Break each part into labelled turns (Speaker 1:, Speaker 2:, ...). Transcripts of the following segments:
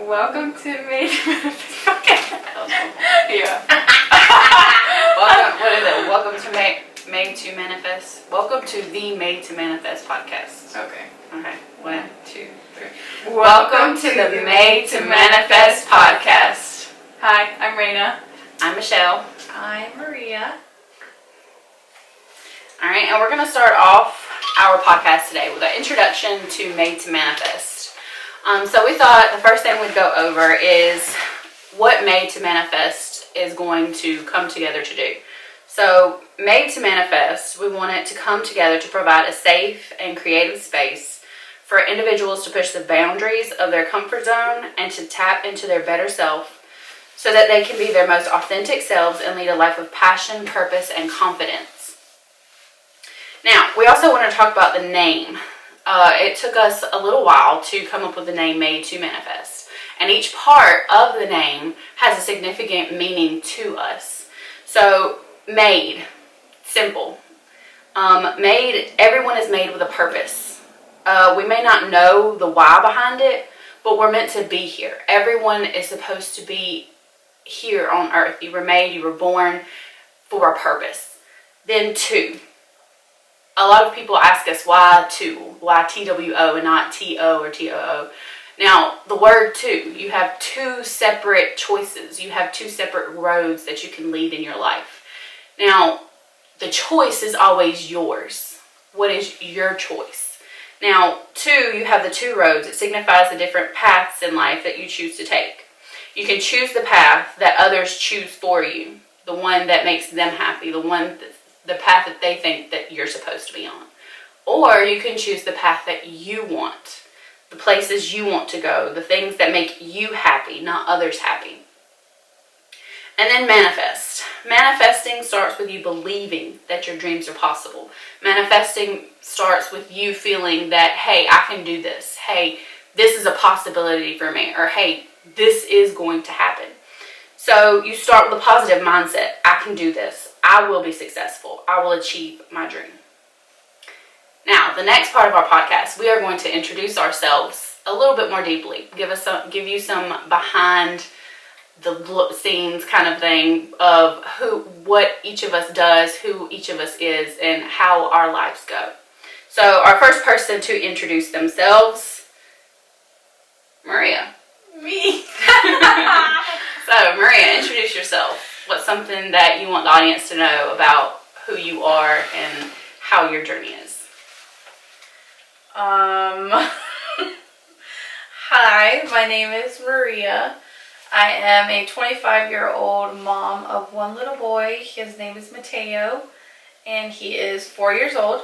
Speaker 1: Welcome to Madetwomanifest. Yeah.
Speaker 2: Welcome. What is it? Welcome to Made to Manifest. Welcome to the Made to Manifest podcast.
Speaker 1: Okay.
Speaker 2: Okay. 1, 2, 3.
Speaker 1: Welcome to the Made to Manifest podcast. Hi, I'm Reina.
Speaker 2: I'm Michelle.
Speaker 1: I'm Maria.
Speaker 2: All right, and we're going to start off our podcast today with an introduction to Made to Manifest. So we thought the first thing we'd go over is what Made to Manifest is going to come together to do. So Made to Manifest, we want it to come together to provide a safe and creative space for individuals to push the boundaries of their comfort zone and to tap into their better self so that they can be their most authentic selves and lead a life of passion, purpose, and confidence. Now, we also want to talk about the name. It took us a little while to come up with the name Made to Manifest. And each part of the name has a significant meaning to us. So, made, simple. Made, everyone is made with a purpose. We may not know the why behind it, but we're meant to be here. Everyone is supposed to be here on earth. You were made, you were born for a purpose. Then two. A lot of people ask us why two, why TWO and not TO or TOO. Now, the word two, you have two separate choices. You have two separate roads that you can lead in your life. Now, the choice is always yours. What is your choice? Now, two, you have the two roads. It signifies the different paths in life that you choose to take. You can choose the path that others choose for you, the one that makes them happy, the path that they think that you're supposed to be on. Or you can choose the path that you want, the places you want to go, the things that make you happy, not others happy. And then manifest. Manifesting starts with you believing that your dreams are possible. Manifesting starts with you feeling that, hey, I can do this. Hey, this is a possibility for me. Or, hey, this is going to happen. So you start with a positive mindset. I can do this. I will be successful. I will achieve my dream. Now, the next part of our podcast, we are going to introduce ourselves a little bit more deeply. Give you some behind the scenes kind of thing of what each of us does, who each of us is, and how our lives go. So our first person to introduce themselves, Maria.
Speaker 1: Me.
Speaker 2: So, Maria, introduce yourself. What's something that you want the audience to know about who you are and how your journey is?
Speaker 1: Hi, my name is Maria. I am a 25-year-old mom of one little boy. His name is Mateo, and he is 4 years old.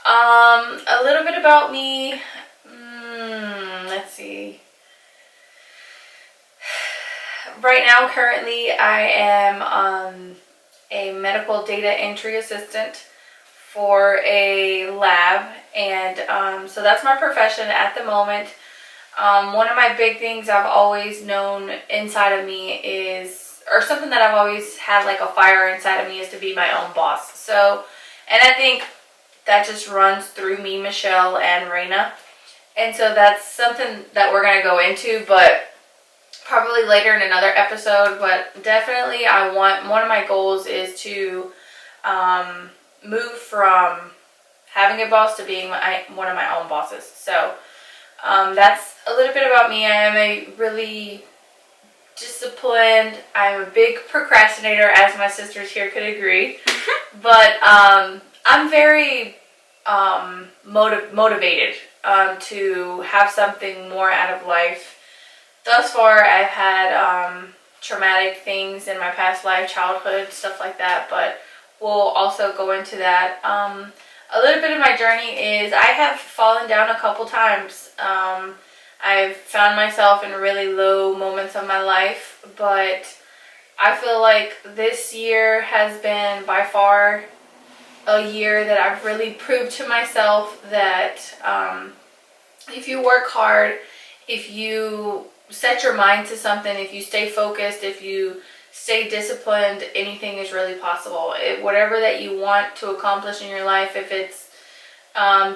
Speaker 1: A little bit about me. Let's see. Right now, currently, I am a medical data entry assistant for a lab, and so that's my profession at the moment. One of my big things I've always known inside of me is, or something that I've always had like a fire inside of me, is to be my own boss. So, and I think that just runs through me, Michelle, and Reina. And so that's something that we're going to go into, but probably later in another episode. But definitely one of my goals is to move from having a boss to being one of my own bosses. So that's a little bit about me. I am a really disciplined, I'm a big procrastinator, as my sisters here could agree. But I'm very motivated to have something more out of life. Thus far, I've had traumatic things in my past life, childhood, stuff like that, but we'll also go into that. A little bit of my journey is I have fallen down a couple times. I've found myself in really low moments of my life, but I feel like this year has been by far a year that I've really proved to myself that if you work hard, if you set your mind to something, if you stay focused, if you stay disciplined, anything is really possible. Whatever that you want to accomplish in your life, if it's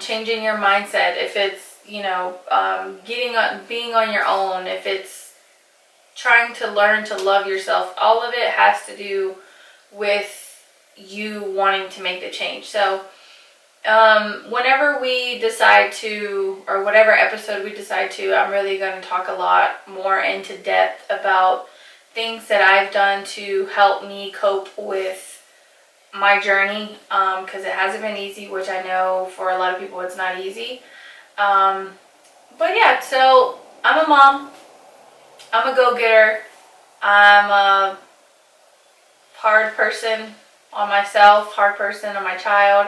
Speaker 1: changing your mindset, if it's you know, being on your own, if it's trying to learn to love yourself, all of it has to do with you wanting to make the change. So whenever we decide to, or whatever episode we decide to, I'm really going to talk a lot more into depth about things that I've done to help me cope with my journey, because it hasn't been easy, which I know for a lot of people it's not easy. But yeah, so I'm a mom, I'm a go-getter, I'm a hard person on myself, hard person on my child,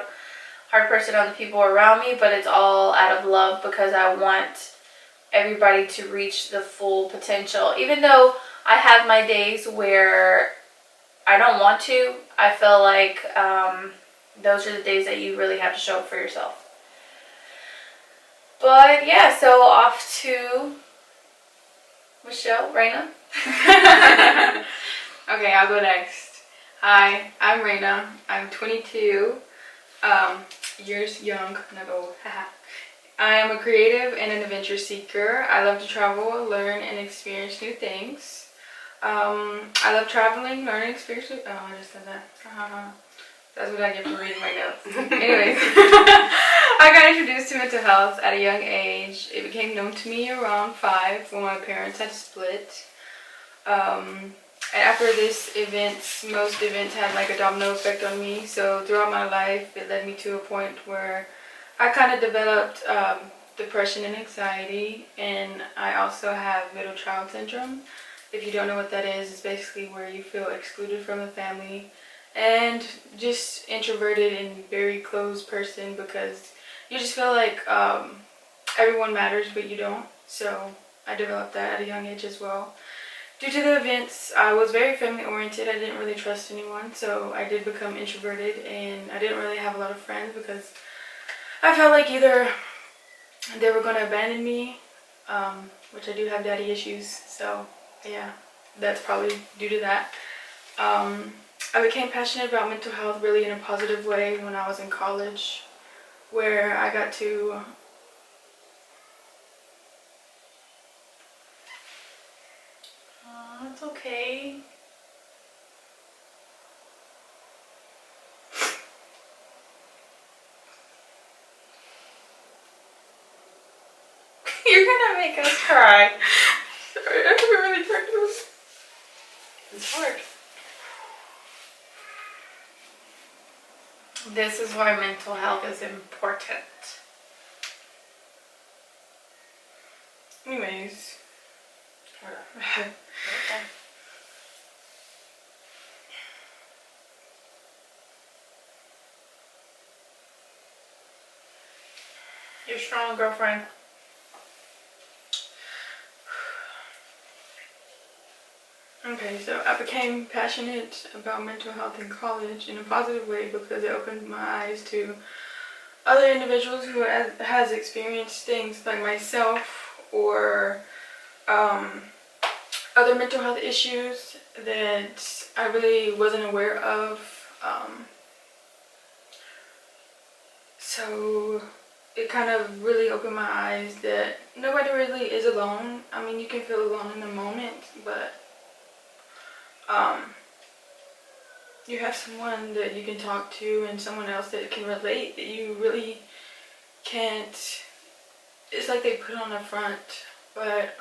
Speaker 1: hard person on the people around me, but it's all out of love because I want everybody to reach the full potential. Even though I have my days where I don't want to, I feel like those are the days that you really have to show up for yourself. But yeah, so off to Michelle, Reina.
Speaker 3: Okay, I'll go next. Hi, I'm Reina. I'm 22 years young, not old. I am a creative and an adventure seeker. I love to travel, learn, and experience new things. I love traveling, learning, experience. Oh, I just said that. That's what I get for reading my notes. Anyways, I got introduced to mental health at a young age. It became known to me around 5 when my parents had split. And after this events, most events had like a domino effect on me. So throughout my life, it led me to a point where I kind of developed depression and anxiety, and I also have middle child syndrome. If you don't know what that is, it's basically where you feel excluded from the family and just introverted and very closed person because you just feel like everyone matters but you don't. So I developed that at a young age as well. Due to the events, I was very family oriented. I didn't really trust anyone, so I did become introverted, and I didn't really have a lot of friends because I felt like either they were going to abandon me, which I do have daddy issues, so yeah, that's probably due to that. I became passionate about mental health really in a positive way when I was in college, where I got to
Speaker 1: It's okay. You're gonna make us cry.
Speaker 3: Sorry, I have to be really technical.
Speaker 2: It's hard.
Speaker 1: This is why mental health is important.
Speaker 3: Anyways.
Speaker 2: Okay.
Speaker 1: You're strong, girlfriend.
Speaker 3: Okay, so I became passionate about mental health in college in a positive way because it opened my eyes to other individuals who has experienced things like myself or other mental health issues that I really wasn't aware of. So it kind of really opened my eyes that nobody really is alone. I mean, you can feel alone in the moment, but you have someone that you can talk to and someone else that can relate, that you really can't, it's like they put on a front, but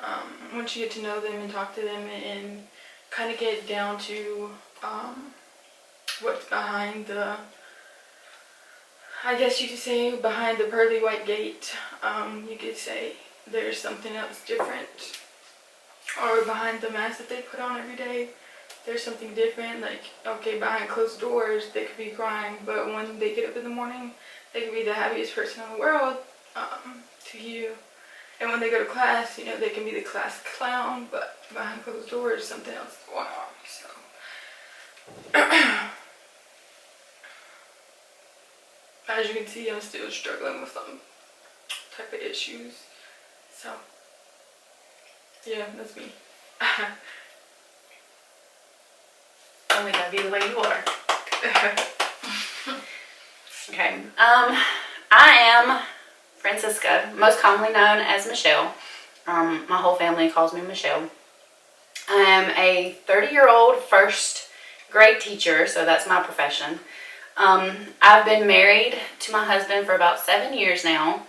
Speaker 3: once you get to know them and talk to them and kind of get down to what's behind the, I guess you could say, behind the pearly white gate, you could say there's something else different, or behind the mask that they put on every day, there's something different. Like, okay, behind closed doors they could be crying, but when they get up in the morning they could be the happiest person in the world to you. And when they go to class, you know, they can be the class clown, but behind closed doors something else is going on. So as you can see, I'm still struggling with some type of issues. So yeah, that's me.
Speaker 1: Only gonna be the way you are.
Speaker 2: Okay. I am Francisca, most commonly known as Michelle. My whole family calls me Michelle. I am a 30-year-old first grade teacher, so that's my profession. I've been married to my husband for about 7 years now,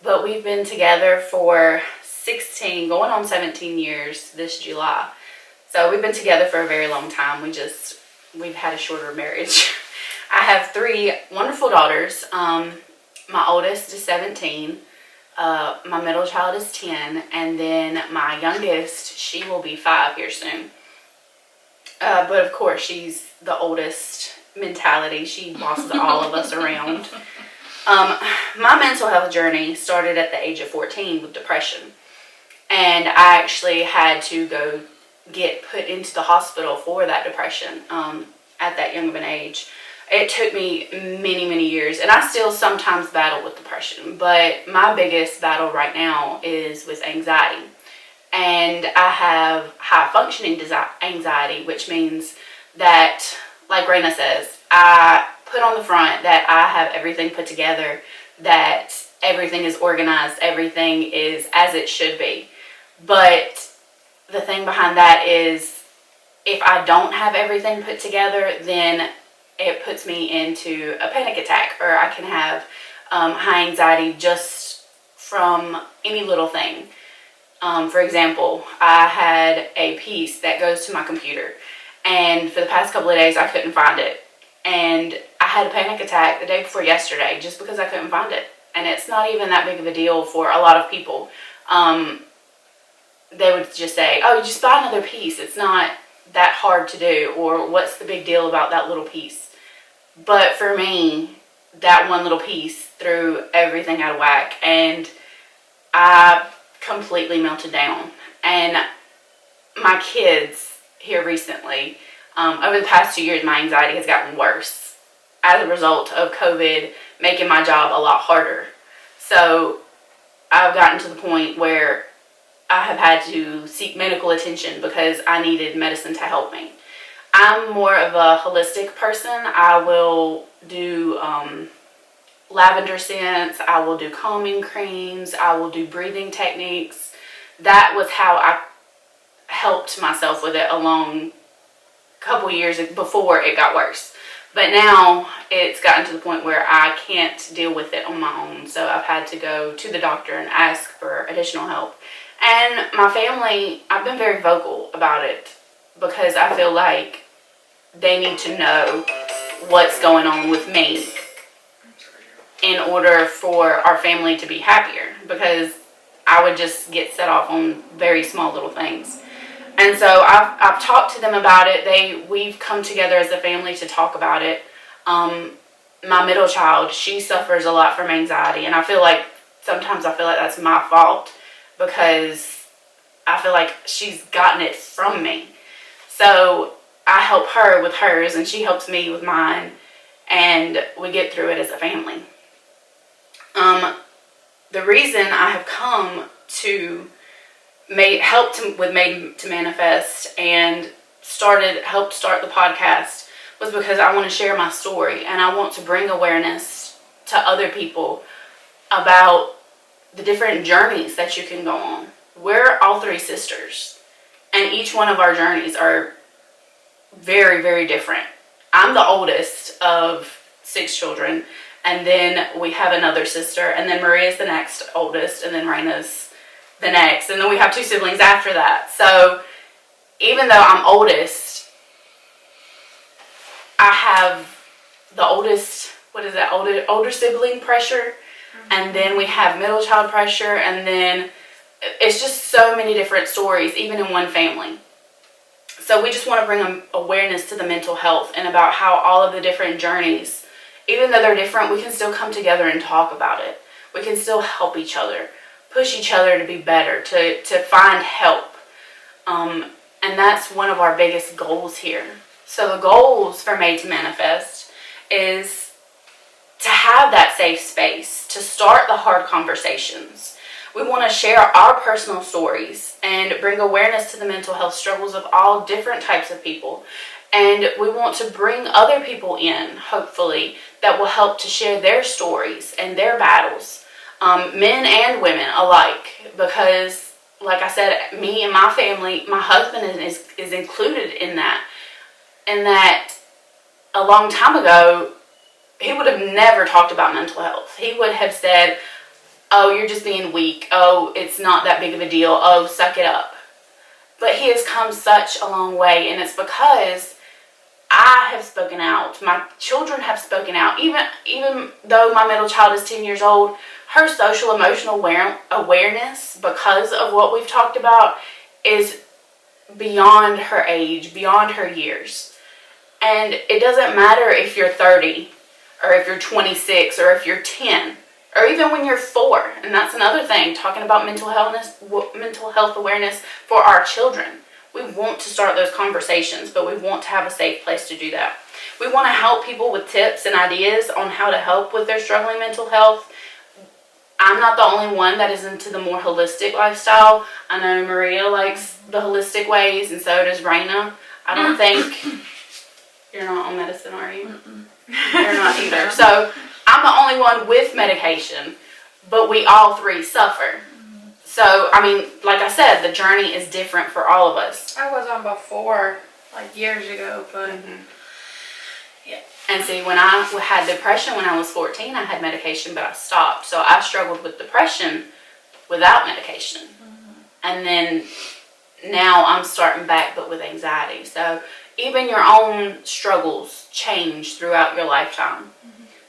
Speaker 2: but we've been together for 16, going on 17 years this July. So we've been together for a very long time. We've had a shorter marriage. I have 3 wonderful daughters. My oldest is 17, my middle child is 10, and then my youngest, she will be 5 here soon. But of course, she's the oldest mentality. She bosses all of us around. My mental health journey started at the age of 14 with depression. And I actually had to go get put into the hospital for that depression at that young of an age. It took me many, many years, and I still sometimes battle with depression, but my biggest battle right now is with anxiety. And I have high functioning anxiety, which means that, like Reina says, I put on the front that I have everything put together, that everything is organized, everything is as it should be. But the thing behind that is, if I don't have everything put together, then it puts me into a panic attack, or I can have high anxiety just from any little thing. For example, I had a piece that goes to my computer, and for the past couple of days I couldn't find it. And I had a panic attack the day before yesterday just because I couldn't find it. And it's not even that big of a deal for a lot of people. They would just say, oh, you just buy another piece. It's not that hard to do, or what's the big deal about that little piece? But for me, that one little piece threw everything out of whack, and I completely melted down. And my kids here recently, over the past 2 years, my anxiety has gotten worse as a result of COVID making my job a lot harder. So I've gotten to the point where I have had to seek medical attention because I needed medicine to help me. I'm more of a holistic person. I will do lavender scents, I will do calming creams, I will do breathing techniques. That was how I helped myself with it along a couple years before it got worse. But now it's gotten to the point where I can't deal with it on my own. So I've had to go to the doctor and ask for additional help. And my family, I've been very vocal about it because I feel like they need to know what's going on with me in order for our family to be happier, because I would just get set off on very small little things. And so I've talked to them about it. We've come together as a family to talk about it. My middle child, she suffers a lot from anxiety, and sometimes I feel like that's my fault because I feel like she's gotten it from me. So I help her with hers, and she helps me with mine, and we get through it as a family. The reason I have come to help with Made to Manifest and helped start the podcast was because I want to share my story, and I want to bring awareness to other people about the different journeys that you can go on. We're all 3 sisters, and each one of our journeys are very, very different. I'm the oldest of 6 children, and then we have another sister, and then Maria's the next oldest, and then Reina's the next, and then we have 2 siblings after that. So even though I'm oldest, I have the oldest, older sibling pressure, and then we have middle child pressure, and then it's just so many different stories, even in one family. So we just want to bring awareness to the mental health and about how all of the different journeys, even though they're different, we can still come together and talk about it. We can still help each other, push each other to be better, to find help. And that's one of our biggest goals here. So the goals for Made to Manifest is to have that safe space, to start the hard conversations. We want to share our personal stories and bring awareness to the mental health struggles of all different types of people. And we want to bring other people in, hopefully, that will help to share their stories and their battles. men and women alike, because like I said, me and my family, my husband is included in that. And that a long time ago, he would have never talked about mental health. He would have said, oh, you're just being weak. Oh, it's not that big of a deal. Oh, suck it up. But he has come such a long way, and it's because I have spoken out. My children have spoken out. Even though my middle child is 10 years old, her social emotional awareness, because of what we've talked about, is beyond her age, beyond her years. And it doesn't matter if you're 30 or if you're 26 or if you're 10 or even when you're 4. And that's another thing, talking about mental health awareness for our children. We want to start those conversations, but we want to have a safe place to do that. We want to help people with tips and ideas on how to help with their struggling mental health. I'm not the only one that is into the more holistic lifestyle. I know Maria likes the holistic ways, and so does Reina. I don't think... You're not on medicine, are you? You're not either. So I'm the only one with medication, but we all 3 suffer. So, I mean, like I said, the journey is different for all of us.
Speaker 1: I was on before, like years ago, but yeah.
Speaker 2: And see, when I had depression when I was 14, I had medication, but I stopped. So I struggled with depression without medication. And then now I'm starting back, but with anxiety. So even your own struggles change throughout your lifetime.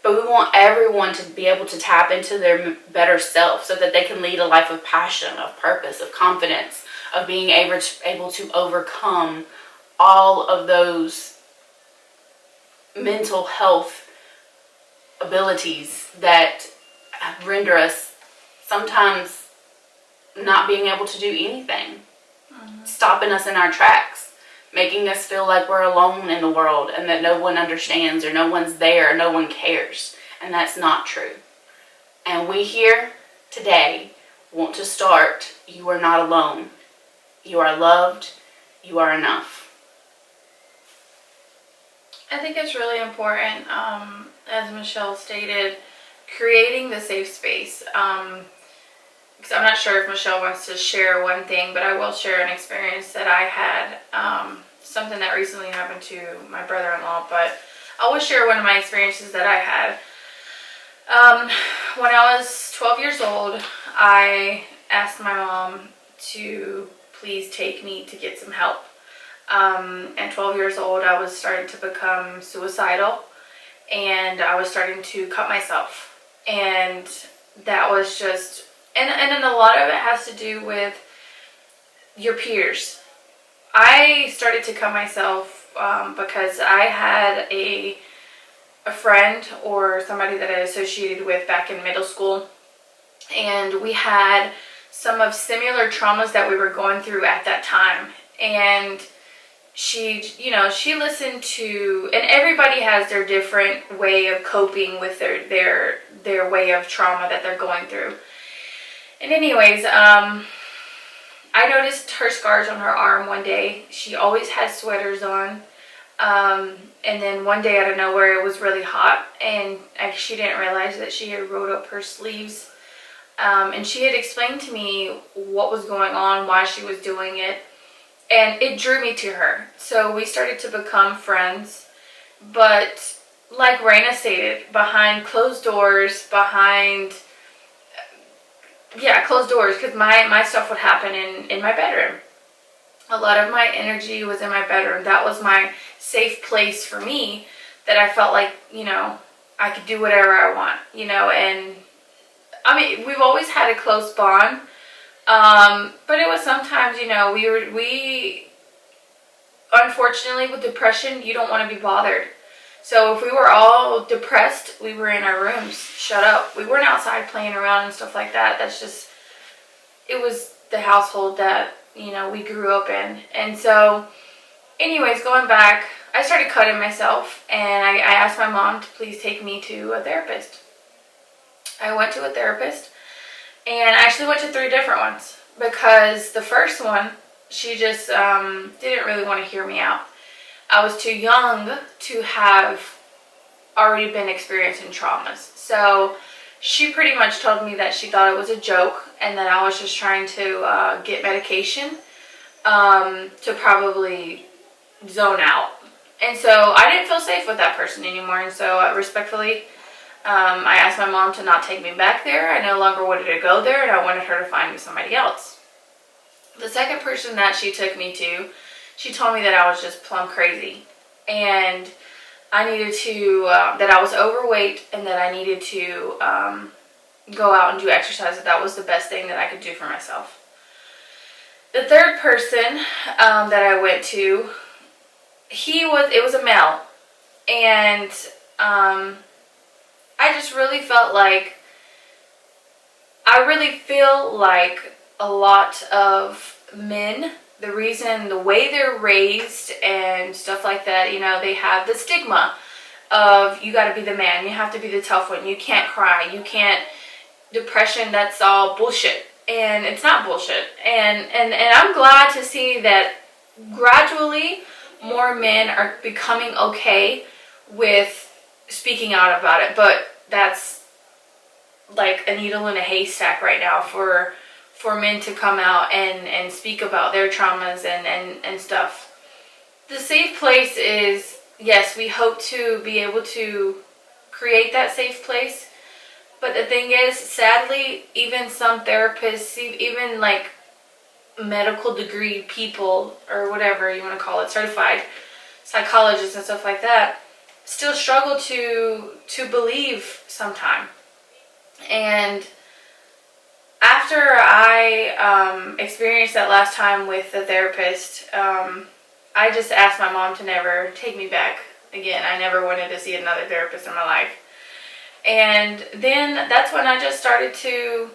Speaker 2: But we want everyone to be able to tap into their better self so that they can lead a life of passion, of purpose, of confidence, of being able to overcome all of those mental health abilities that render us sometimes not being able to do anything, stopping us in our tracks, making us feel like we're alone in the world and that no one understands or no one's there or no one cares. And that's not true. And we here today want to start, you are not alone. You are loved. You are enough.
Speaker 1: I think it's really important, as Michelle stated, creating the safe space. Because I'm not sure if Michelle wants to share one thing, but I will share an experience that I had, something that recently happened to my brother-in-law, but I will share one of my experiences that I had. When I was 12 years old, I asked my mom to please take me to get some help. At 12 years old, I was starting to become suicidal, and I was starting to cut myself. And that was just... And then a lot of it has to do with your peers. I started to cut myself because I had a friend or somebody that I associated with back in middle school. And we had some of similar traumas that we were going through at that time. And she listened to... And everybody has their different way of coping with their way of trauma that they're going through. And anyways, I noticed her scars on her arm one day. She always had sweaters on. And then one day out of nowhere, it was really hot. And she didn't realize that she had rolled up her sleeves. And she had explained to me what was going on, why she was doing it. And it drew me to her. So we started to become friends. But like Reina stated, behind closed doors, closed doors, because my stuff would happen in my bedroom. A lot of my energy was in my bedroom. That was my safe place for me, that I felt like, I could do whatever I want, and I mean, we've always had a close bond, but it was sometimes, we unfortunately, with depression, you don't want to be bothered. So if we were all depressed, we were in our rooms, shut up. We weren't outside playing around and stuff like that. It was the household that, we grew up in. And so, anyways, going back, I started cutting myself, and I asked my mom to please take me to a therapist. I went to a therapist, and I actually went to 3 different ones, because the first one, she just didn't really want to hear me out. I was too young to have already been experiencing traumas. So she pretty much told me that she thought it was a joke and that I was just trying to get medication to probably zone out. And so I didn't feel safe with that person anymore. And so respectfully, I asked my mom to not take me back there. I no longer wanted to go there, and I wanted her to find me somebody else. The second person that she took me to, she told me that I was just plumb crazy. And I needed to, that I was overweight and that I needed to go out and do exercise. That was the best thing that I could do for myself. The third person that I went to, it was a male. And I just really felt like, I really feel like a lot of men, the way they're raised and stuff like that, they have the stigma of you got to be the man, you have to be the tough one, you can't cry, you can't, depression, that's all bullshit. And it's not bullshit. And I'm glad to see that gradually more men are becoming okay with speaking out about it. But that's like a needle in a haystack right now for men to come out and speak about their traumas and stuff. The safe place is, yes, we hope to be able to create that safe place. But the thing is, sadly, even some therapists, even like medical degree people or whatever you want to call it, certified psychologists and stuff like that, still struggle to believe sometime. And after I experienced that last time with the therapist, I just asked my mom to never take me back again. I never wanted to see another therapist in my life. And then that's when I just started to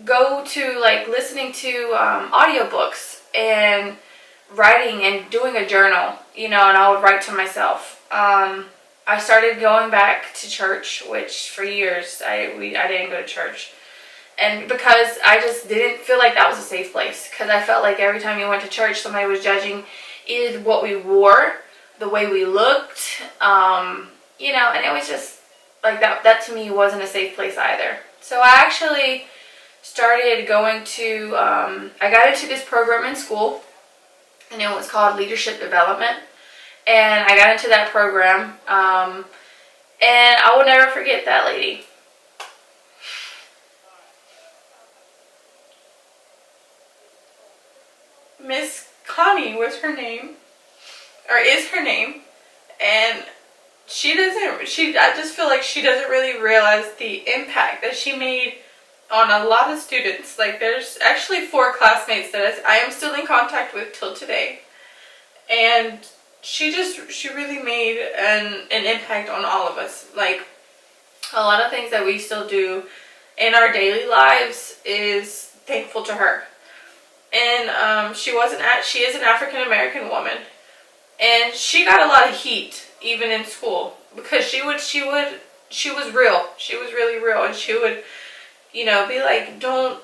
Speaker 1: go to like listening to audiobooks and writing and doing a journal, and I would write to myself. I started going back to church, which for years I didn't go to church. And because I just didn't feel like that was a safe place, because I felt like every time you went to church, somebody was judging either what we wore, the way we looked, and it was just like that to me wasn't a safe place either. So I actually started going to, I got into this program in school, and it was called Leadership Development. And I got into that program, and I will never forget that lady. Miss Connie was her name, or is her name, and I just feel like she doesn't really realize the impact that she made on a lot of students. Like, there's actually 4 classmates that I am still in contact with till today, and she really made an impact on all of us. Like, a lot of things that we still do in our daily lives is thankful to her. And she is an African American woman, and she got a lot of heat even in school because she was real. She was really real, and she would, be like, don't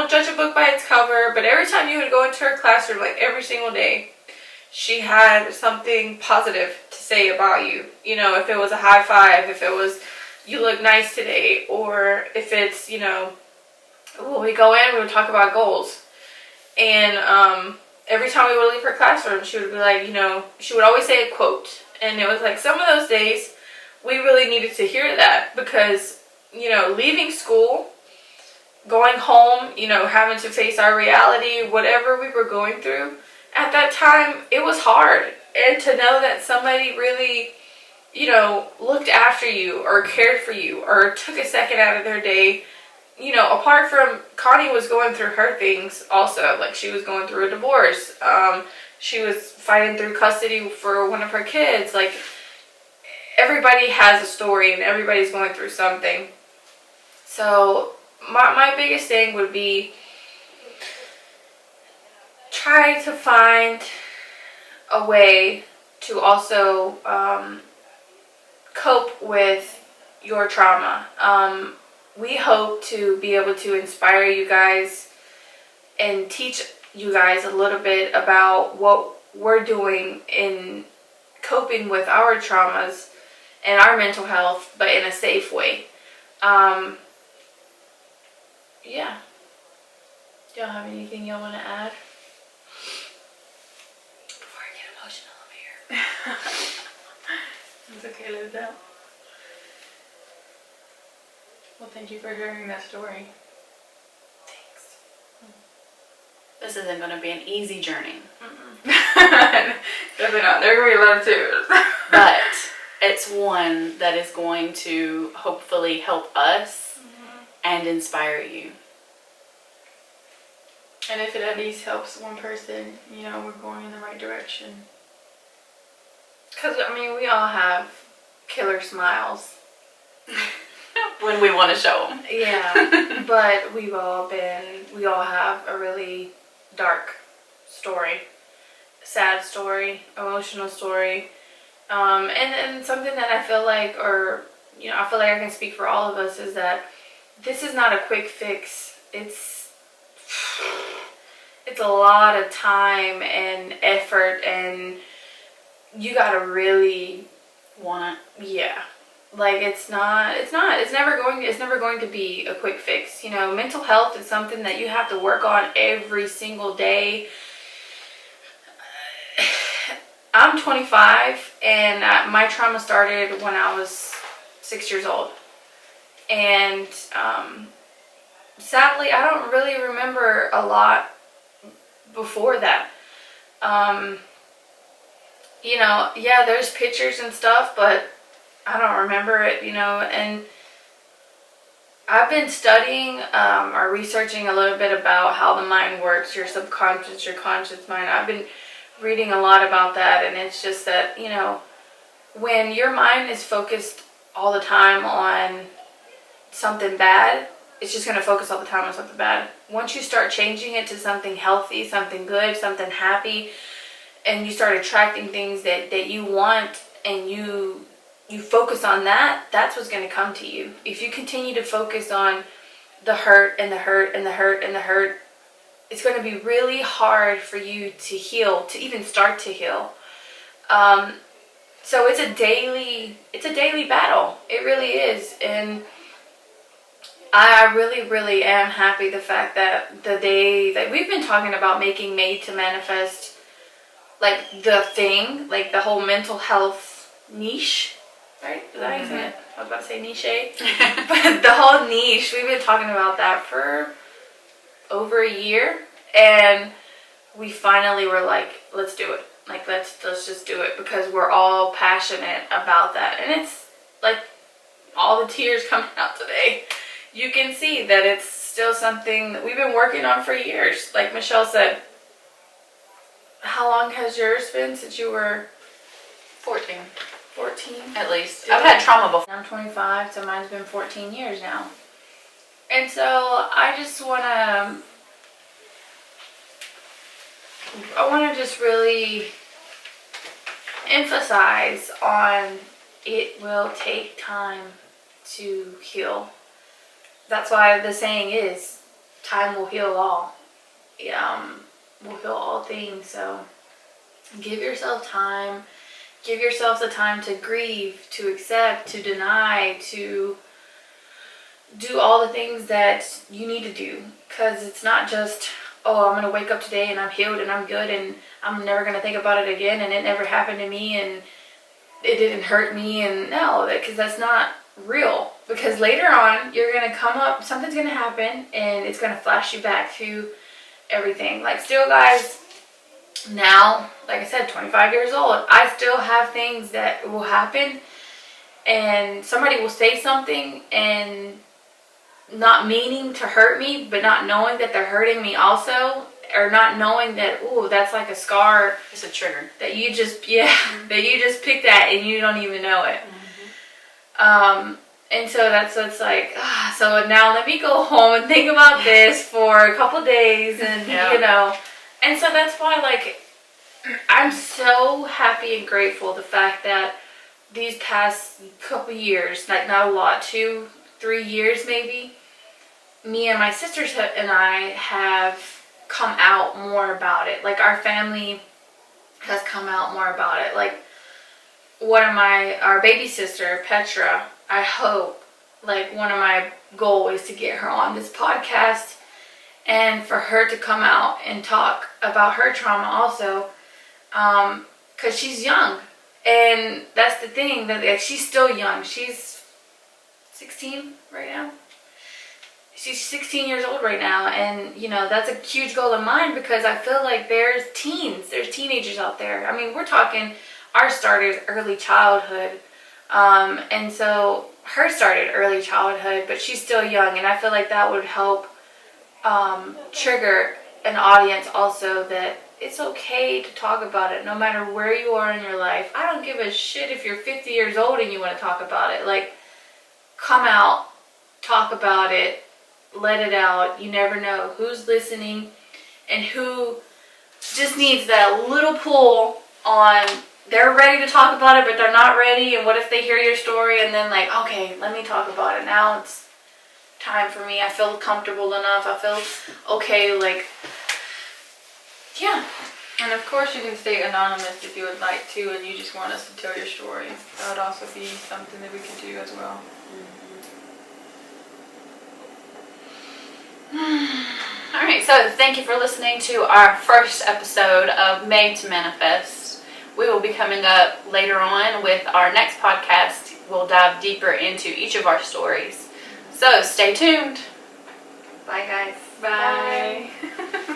Speaker 1: judge a book by its cover. But every time you would go into her classroom, like every single day, she had something positive to say about you. If it was a high five, if it was you look nice today, or if it's, when we go in, we would talk about goals. And every time we would leave her classroom, she would be like, she would always say a quote. And it was like some of those days we really needed to hear that because, leaving school, going home, having to face our reality, whatever we were going through, at that time, it was hard. And to know that somebody really, looked after you or cared for you or took a second out of their day, apart from Connie was going through her things also. Like, she was going through a divorce. She was fighting through custody for one of her kids. Like, everybody has a story and everybody's going through something. So my biggest thing would be try to find a way to also cope with your trauma. We hope to be able to inspire you guys and teach you guys a little bit about what we're doing in coping with our traumas and our mental health, but in a safe way. Yeah. Do y'all have anything y'all want to add? Before I get emotional over here.
Speaker 3: It's okay, let it out. Well, thank you for sharing that story.
Speaker 1: Thanks.
Speaker 2: This isn't going to be an easy journey,
Speaker 3: Definitely not. There are going to be a lot of tears.
Speaker 2: but it's one that is going to hopefully help us and inspire you.
Speaker 3: And if it at least helps one person, you know, we're going in the right direction.
Speaker 1: Because, I mean, we all have killer smiles.
Speaker 2: When we want to show them.
Speaker 1: Yeah, but we all have a really dark story, sad story, emotional story, and something that I feel like, or, you know, I feel like I can speak for all of us, is that this is not a quick fix. It's a lot of time and effort, and you gotta really
Speaker 2: Want it.
Speaker 1: yeah. Like it's never going to be a quick fix. You know, mental health is something that you have to work on every single day. I'm 25 and my trauma started when I was 6 years old. And sadly, I don't really remember a lot before that. You know, yeah, there's pictures and stuff, but I don't remember it, you know. And I've been studying or researching a little bit about how the mind works, your subconscious, your conscious mind. I've been reading a lot about that, and it's just that, you know, when your mind is focused all the time on something bad, it's just going to focus all the time on something bad. Once you start changing it to something healthy, something good, something happy, and you start attracting things that you want, and you focus on that, that's what's going to come to you. If you continue to focus on the hurt and the hurt and the hurt and the hurt, it's going to be really hard for you to heal, to even start to heal. So it's a daily battle. It really is. And I really, really am happy the fact that the day that we've been talking about making Made to Manifest, like the thing, like the whole mental health niche, right? Is that how you say it? I was about to say niche. But the whole niche, we've been talking about that for over a year. And we finally were like, let's do it. Like, let's just do it, because we're all passionate about that. And it's like all the tears coming out today. You can see that it's still something that we've been working on for years. Like Michelle said, how long has yours been since you were
Speaker 2: 14.
Speaker 1: 14?
Speaker 2: At least. I've had trauma before.
Speaker 1: I'm 25, so mine's been 14 years now. And so I want to just really emphasize on, it will take time to heal. That's why the saying is, time will heal all. Will heal all things. So give yourself time. Give yourselves the time to grieve, to accept, to deny, to do all the things that you need to do. Because it's not just, oh, I'm going to wake up today and I'm healed and I'm good and I'm never going to think about it again and it never happened to me and it didn't hurt me. And no, because that's not real. Because later on, you're going to come up, something's going to happen, and it's going to flash you back to everything. Like, still, guys, now, like I said, 25 years old, I still have things that will happen, and somebody will say something and not meaning to hurt me, but not knowing that they're hurting me also, or not knowing that, ooh, that's like a scar.
Speaker 2: It's a trigger.
Speaker 1: That you just, that you just picked at and you don't even know it. And so that's like, so now let me go home and think about this for a couple days, and you know. And so that's why, like, I'm so happy and grateful the fact that these past couple years, like not a lot, 2-3 years maybe, me and my sisters and I have come out more about it. Like, our family has come out more about it. Like, our baby sister, Petra, I hope like one of my goals is to get her on this podcast and for her to come out and talk about her trauma also, because she's young. And that's the thing, that like, she's still young. She's 16 right now. She's 16 years old right now, and you know, that's a huge goal of mine, because I feel like there's teenagers out there. I mean, we're talking, ours started early childhood, and so her started early childhood, but she's still young, and I feel like that would help trigger an audience also, that it's okay to talk about it no matter where you are in your life. I don't give a shit if you're 50 years old and you want to talk about it. Like, come out, talk about it, let it out. You never know who's listening and who just needs that little pull on, they're ready to talk about it but they're not ready, and what if they hear your story and then like, okay, let me talk about it now. It's time for me. I feel comfortable enough. I feel okay, like, yeah.
Speaker 3: And of course you can stay anonymous if you would like to, and you just want us to tell your story. That would also be something that we could do as well.
Speaker 2: Alright, so thank you for listening to our first episode of Made to Manifest. We will be coming up later on with our next podcast. We'll dive deeper into each of our stories. So stay tuned.
Speaker 1: Bye, guys.
Speaker 3: Bye.